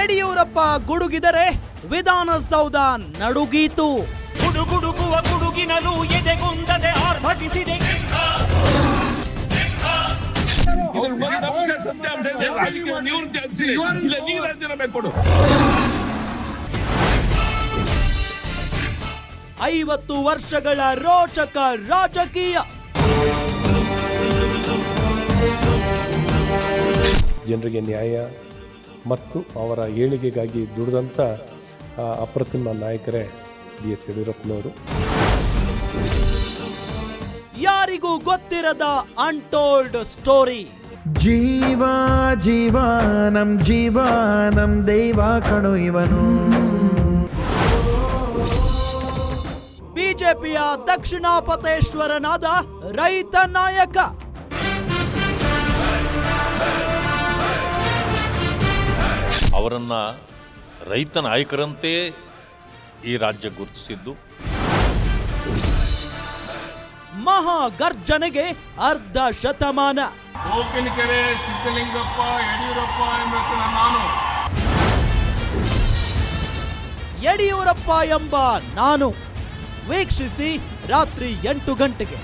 ಯಡಿಯೂರಪ್ಪ ಗುಡುಗಿದರೆ ವಿಧಾನಸೌಧ ನಡುಗೀತು. ಗುಡುಗುಡುಗುವ ಗುಡುಗಿನಲು ಎದೆಗುಂದದೆ ಆರ್ಭಟಿಸಿದೆ. ಐವತ್ತು ವರ್ಷಗಳ ರೋಚಕ ರಾಜಕೀಯ. ಜನರಿಗೆ ನ್ಯಾಯ ಮತ್ತು ಅವರ ಏಳಿಗೆಗಾಗಿ ದುಡಿದಂಥ ಅಪ್ರತಿಮ ನಾಯಕರೇ BS ಯಡಿಯೂರಪ್ಪನವರು. ಯಾರಿಗೂ ಗೊತ್ತಿರದ ಅನ್ಟೋಲ್ಡ್ ಸ್ಟೋರಿ. ಜೀವ ಜೀವ ನಮ್ ದೈವ ಕಣು ಇವನು. ಬಿಜೆಪಿಯ ದಕ್ಷಿಣಾಪತೇಶ್ವರನಾದ ರೈತ ನಾಯಕ. ಅವರನ್ನ ರೈತ ನಾಯಕರಂತೆ ಈ ರಾಜ್ಯ ಗುರುತಿಸಿದ್ದು. ಮಹಾ ಗರ್ಜನೆಗೆ ಅರ್ಧ ಶತಮಾನ. ಕೋಕಿನಕೆರೆ ಸಿದ್ದಲಿಂಗಪ್ಪ ಯಡಿಯೂರಪ್ಪ ಎಂಬ ನಾನು. ಯಡಿಯೂರಪ್ಪ ಎಂಬ ನಾನು. ವೀಕ್ಷಿಸಿ ರಾತ್ರಿ 8 ಗಂಟೆಗೆ.